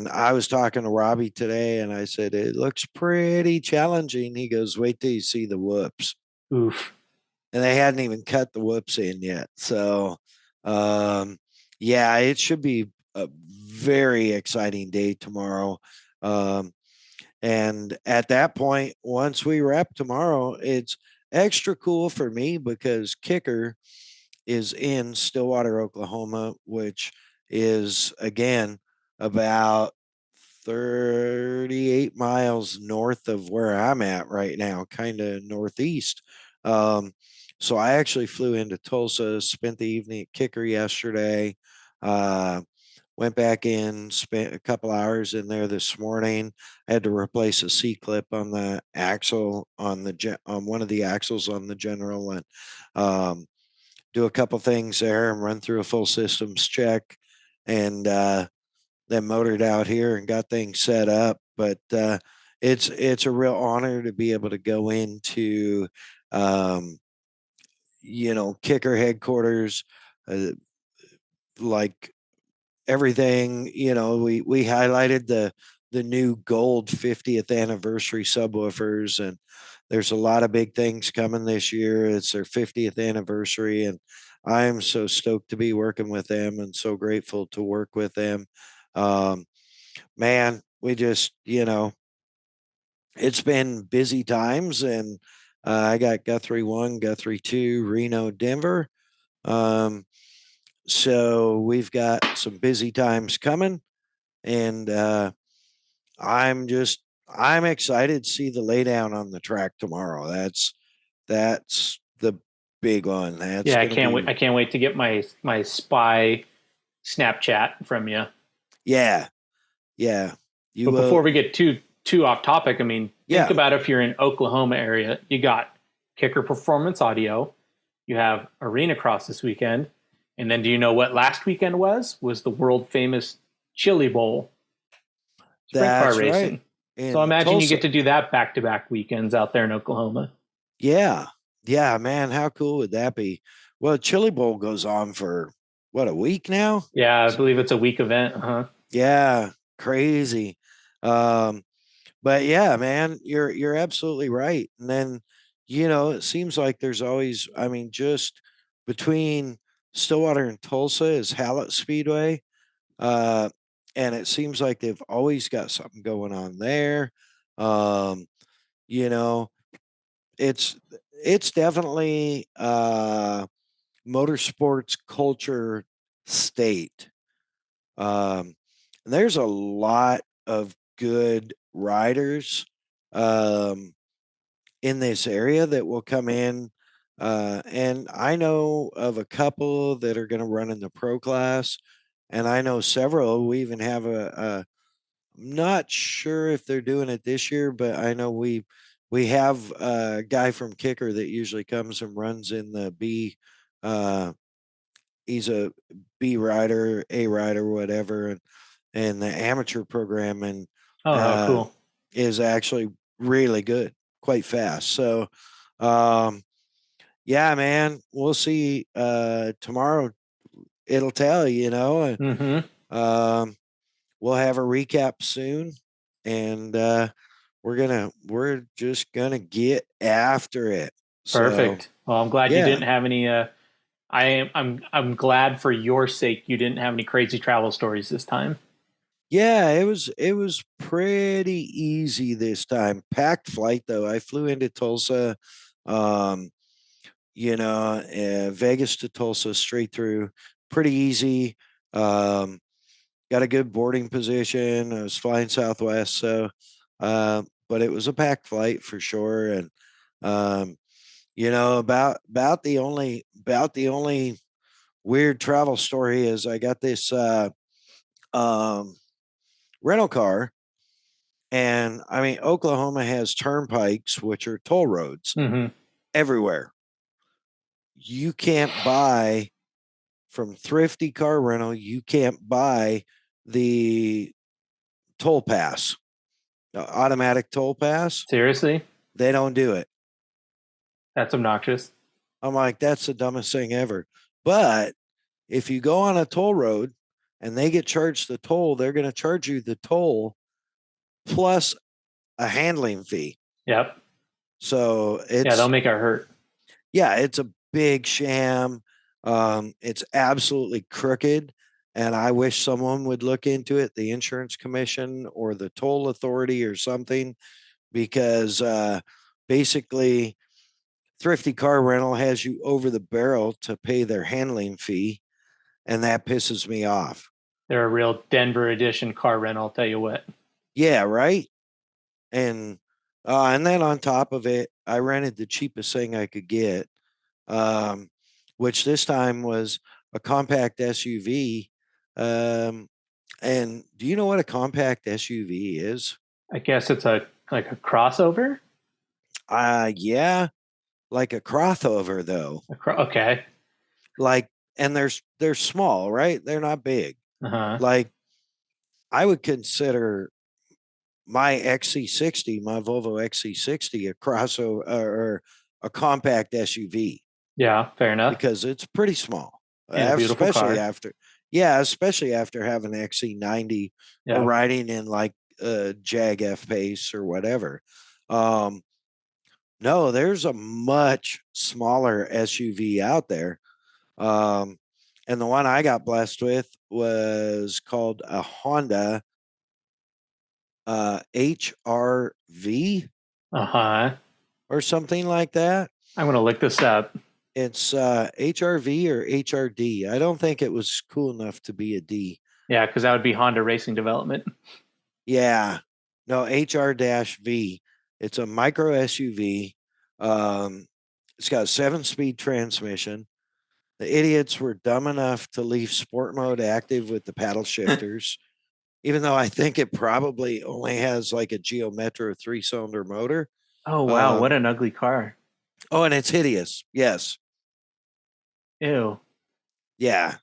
I was talking to Robbie today and I said, it looks pretty challenging. He goes, wait till you see the whoops. Oof. And they hadn't even cut the whoops in yet. So yeah, it should be a very exciting day tomorrow. And at that point, once we wrap tomorrow, it's extra cool for me because Kicker is in Stillwater, Oklahoma, which is, again, about 38 miles north of where I'm at right now, kind of northeast. So I actually flew into Tulsa, spent the evening at Kicker yesterday, went back in, spent a couple hours in there this morning. I had to replace a C-clip on the axle on one of the axles on the General, and do a couple things there and run through a full systems check, and then motored out here and got things set up. But it's a real honor to be able to go into, um, kicker headquarters, uh, like everything. We highlighted the new gold 50th anniversary subwoofers, and there's a lot of big things coming this year. It's their 50th anniversary, and I am so stoked to be working with them and so grateful to work with them. um, Man, we just, it's been busy times, and I got Guthrie 1, Guthrie 2, Reno, Denver. um, so we've got some busy times coming, and I'm just I'm excited to see the laydown on the track tomorrow. That's the big one. That's Yeah, I gonna can't be wait. I can't wait to get my spy Snapchat from you. yeah, yeah. You But will before we get too off topic, I mean, think yeah. about if you're in Oklahoma area, you got Kicker Performance Audio, you have arenacross this weekend, and then do you know what last weekend was? Was the world famous Chili Bowl sprint car That's right. racing. So In imagine you Tulsa. get to do that back to back weekends out there in Oklahoma. Yeah. Yeah, man, how cool would that be? Well, Chili Bowl goes on for what, a week now? Yeah, I believe it's a week event. Yeah, crazy. Um, but yeah, man, you're absolutely right. And then, it seems like there's always, I mean, just between Stillwater and Tulsa is Hallett Speedway. Uh, and it seems like they've always got something going on there. Um, you know, it's it's definitely motorsports culture state. There's a lot of good riders um, in this area that will come in. And I know of a couple that are going to run in the pro class. And I know several. We even have I'm not sure if they're doing it this year, but I know we have a guy from Kicker that usually comes and runs in the B. Uh, he's a B rider, A rider, whatever, and the amateur program, and Oh, uh, cool. is actually really good, quite fast. So, um, yeah, man, we'll see. Tomorrow, it'll tell. Um, we'll have a recap soon, and we're just gonna get after it. So, Perfect. Well, I'm glad you yeah. didn't have any. I'm glad for your sake you didn't have any crazy travel stories this time. Yeah, it was pretty easy this time. Packed flight though. I flew into Tulsa, um, Vegas to Tulsa straight through. Pretty easy. Um, got a good boarding position. I was flying Southwest, so but it was a packed flight for sure. And um, about the only weird travel story is I got this um rental car. And I mean, Oklahoma has turnpikes, which are toll roads Mm-hmm. everywhere. You can't buy from Thrifty Car Rental, you can't buy the toll pass, the automatic toll pass. Seriously, They don't do it. that's obnoxious. I'm like, that's the dumbest thing ever. But if you go on a toll road and they get charged the toll, they're going to charge you the toll plus a handling fee. Yep. So Yeah, they'll it's make it hurt. yeah, it's a big sham. It's absolutely crooked. And I wish someone would look into it, the insurance commission or the toll authority or something, because basically, Thrifty Car Rental has you over the barrel to pay their handling fee. And that pisses me off. They're a real Denver edition car rental. I'll tell you what. Yeah, right. And then on top of it, I rented the cheapest thing I could get, um, which this time was a compact SUV. Um, and do you know what a compact SUV is? I guess it's like a crossover. Yeah, like a crossover though. Okay. Like, and they're small, right? They're not big. Uh huh. Like, I would consider my XC60, my Volvo XC60, a crossover or a compact SUV Yeah, fair enough. because it's pretty small, And a beautiful especially car. especially after having an XC90 or Yeah. riding in like a Jag F Pace or whatever. No, there's a much smaller SUV out there. And the one I got blessed with was called a Honda HRV Uh-huh. or something like that. I'm gonna look this up. It's HRV or HRD. I don't think it was cool enough to be a D. Yeah, because that would be Honda Racing Development. Yeah. No, HR-V. It's a micro SUV. It's got a 7-speed transmission. The idiots were dumb enough to leave sport mode active with the paddle shifters, even though I think it probably only has like a Geo Metro 3-cylinder motor. Oh wow, what an ugly car. Oh, and it's hideous. Yes. Ew. Yeah.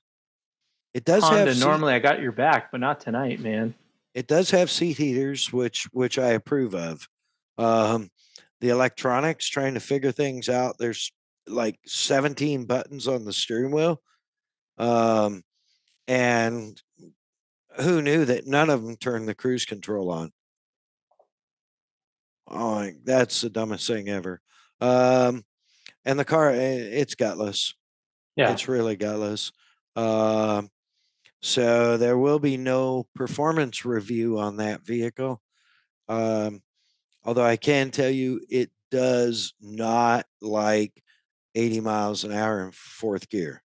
It does Honda, have normally I got your back, but not tonight, man. It does have seat heaters, which I approve of. The electronics, trying to figure things out. There's like 17 buttons on the steering wheel. And who knew that none of them turned the cruise control on? Oh, that's the dumbest thing ever. And the car, it's gutless. Yeah. It's really gutless. So there will be no performance review on that vehicle. Although I can tell you it does not like 80 miles an hour in fourth gear.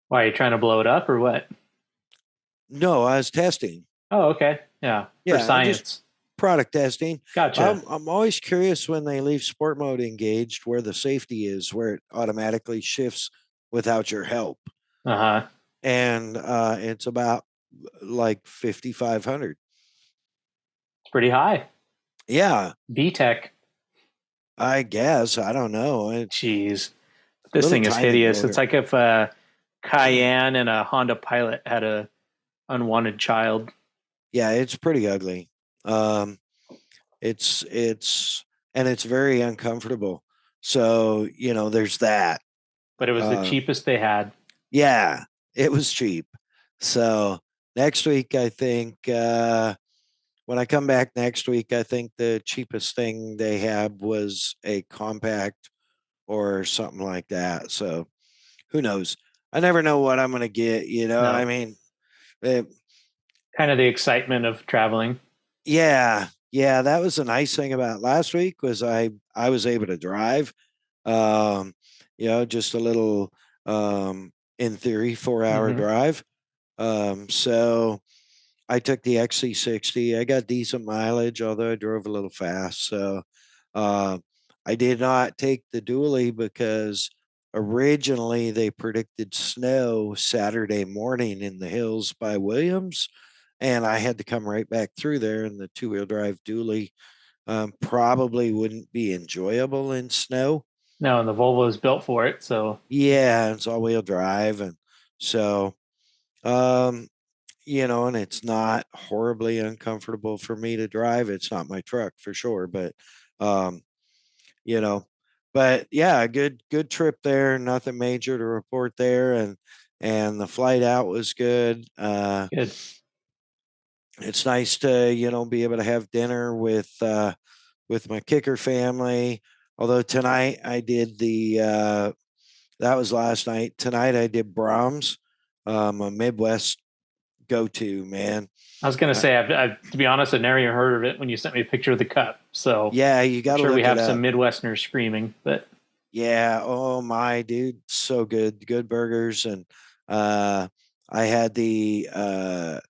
Why, are you trying to blow it up or what? No, I was testing. Oh, okay. Yeah. Yeah, For science. Product testing. Gotcha. I'm always curious when they leave sport mode engaged where the safety is, where it automatically shifts without your help. Uh-huh. And it's about like 5,500. It's pretty high. Yeah. VTEC. I guess. I don't know. Jeez. This thing is hideous. Motor. It's like if a Cayenne and a Honda Pilot had a unwanted child. Yeah, it's pretty ugly. It's very uncomfortable. So, there's that. But it was the cheapest they had. Yeah, it was cheap. So next week, I think, when I come back next week, I think the cheapest thing they had was a compact or something like that. So who knows? I never know what I'm going to get, No. I mean, kind of the excitement of traveling. Yeah, that was the nice thing about last week was I was able to drive, just a little, in theory, 4-hour drive. So I took the XC60. I got decent mileage, although I drove a little fast. So I did not take the dually because originally they predicted snow Saturday morning in the hills by Williams. And I had to come right back through there, and the 2-wheel drive dually probably wouldn't be enjoyable in snow. No, and the Volvo is built for it. So yeah, it's all-wheel drive, and so and it's not horribly uncomfortable for me to drive. It's not my truck for sure, but but yeah, good trip there. Nothing major to report there, and the flight out was good. Good. It's nice to be able to have dinner with my kicker family. Although tonight I did that was last night. Tonight I did Brahms, a Midwest go-to, man. I was going to say, I've to be honest, I've never even heard of it when you sent me a picture of the cup. So yeah, you got to sure look we have it some up. Midwesterners screaming, but yeah, oh my dude, so good burgers, and I had the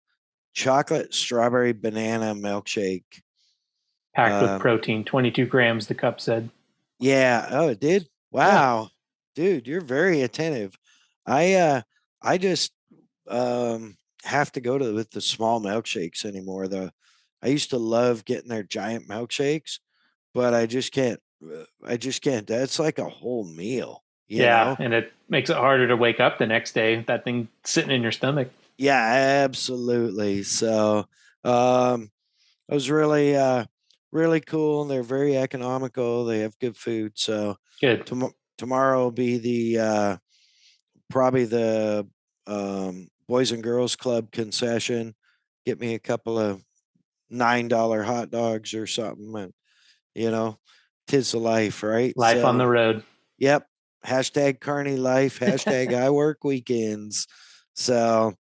chocolate strawberry banana milkshake packed with protein, 22 grams, the cup said. Yeah. Oh, it did? Wow. Yeah. Dude, you're very attentive. I just have to go with the small milkshakes anymore. I used to love getting their giant milkshakes, but I just can't. That's like a whole meal. You know? And it makes it harder to wake up the next day. That thing sitting in your stomach. Yeah, absolutely. So, it was really, really cool. And they're very economical. They have good food. So Good. tomorrow will be the probably the Boys and Girls Club concession. Get me a couple of $9 hot dogs or something, and you know, tis the life, right? Life on the road. Yep. Hashtag Carney life. Hashtag I work weekends. So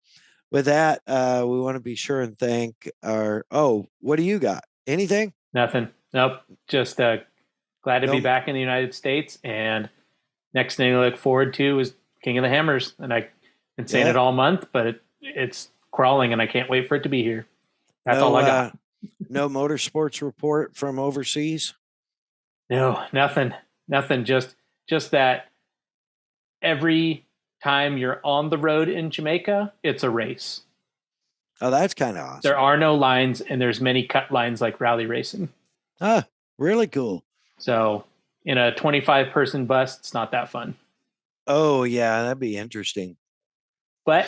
with that, we want to be sure and thank our. Oh, what do you got? Anything? Nothing. Nope. Just glad to be Nope. back in the United States. And next thing to look forward to is King of the Hammers. And I've been saying it all month, but it's crawling, and I can't wait for it to be here. That's all I got. No motorsports report from overseas. No, nothing. Just that every time you're on the road in Jamaica, it's a race. Oh, that's kind of awesome. There are no lines, and there's many cut lines like rally racing. Ah, really cool. So in a 25-person bus, it's not that fun. Oh, yeah, that'd be interesting. But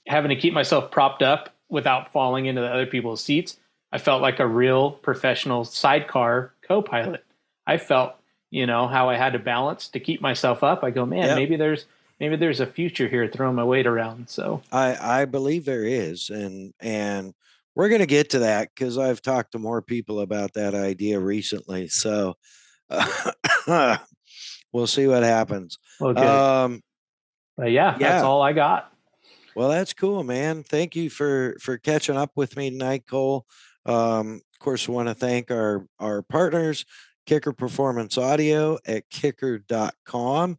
having to keep myself propped up without falling into the other people's seats, I felt like a real professional sidecar co-pilot. I felt, how I had to balance to keep myself up. I go, man, maybe there's a future here throwing my weight around. So I believe there is, and we're going to get to that because I've talked to more people about that idea recently. So we'll see what happens. Well, good. But that's all I got. Well, that's cool, man. Thank you for catching up with me tonight, Cole. Of course, we want to thank our partners, Kicker Performance Audio at kicker.com,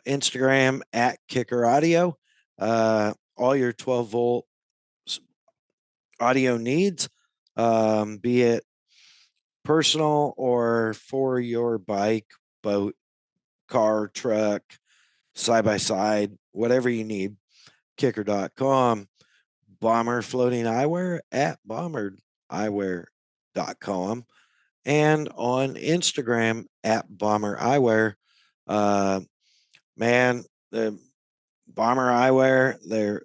Instagram at Kicker Audio. All your 12-volt audio needs, be it personal or for your bike, boat, car, truck, side-by-side, whatever you need, kicker.com. Bomber Floating Eyewear at bombereyewear.com, and on Instagram at Bomber Eyewear. Man, the Bomber Eyewear,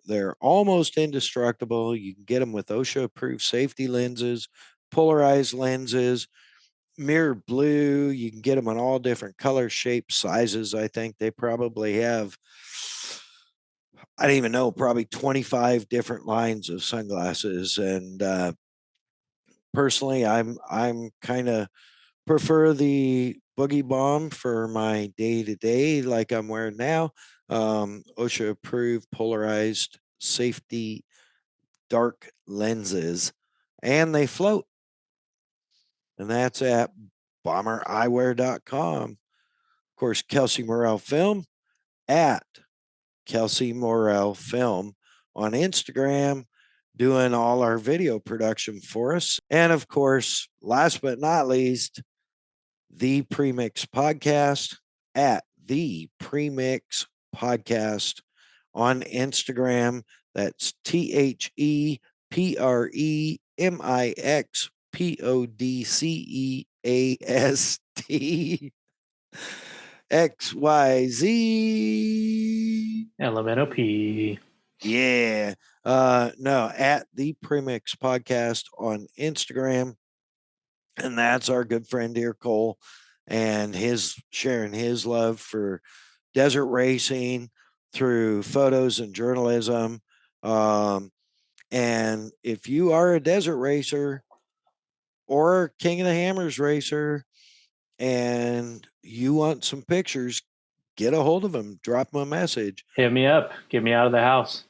they're almost indestructible. You can get them with OSHA-approved safety lenses, polarized lenses, mirror blue. You can get them in all different colors, shapes, sizes. I think they probably have, I don't even know, probably 25 different lines of sunglasses. And personally, I'm kind of prefer the Boogie Bomb for my day-to-day, like I'm wearing now. OSHA approved polarized safety dark lenses, and they float. And that's at bombereyewear.com. Of course, Kelsey Morrell Film at Kelsey Morrell Film on Instagram, doing all our video production for us. And of course, last but not least, the Premix Podcast at the Premix Podcast on Instagram. That's ThePremixPodcast XYZ LMNOP. Yeah. No, at the Premix Podcast on Instagram. And that's our good friend here, Cole, and his sharing his love for desert racing through photos and journalism. And if you are a desert racer or King of the Hammers racer and you want some pictures, get a hold of him, drop him a message. Hit me up. Get me out of the house.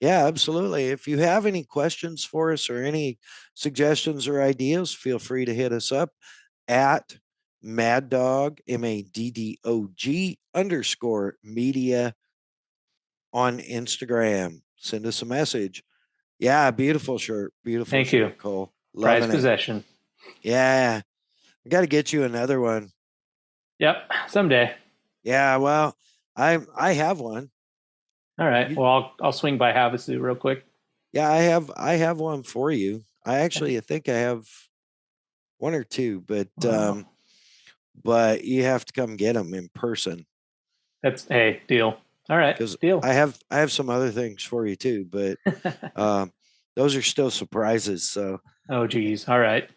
Yeah, absolutely. If you have any questions for us or any suggestions or ideas, feel free to hit us up at MAddOG, MAddOG_media on Instagram. Send us a message. Yeah, beautiful shirt. Beautiful Thank shirt, you. Cole. Prized possession. Yeah. I got to get you another one. Yep, someday. Yeah, well, I have one. All right. Well, I'll swing by Havasu real quick. Yeah, I have one for you. I think I have one or two, but but you have to come get them in person. That's deal. All right, deal. I have some other things for you too, but those are still surprises. So. Oh, geez. All right.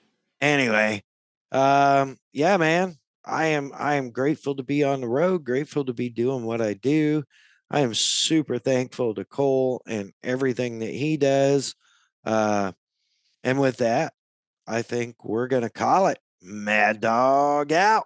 Anyway, yeah, man, I am grateful to be on the road, grateful to be doing what I do. I am super thankful to Cole and everything that he does. And with that, I think we're going to call it Mad Dog out.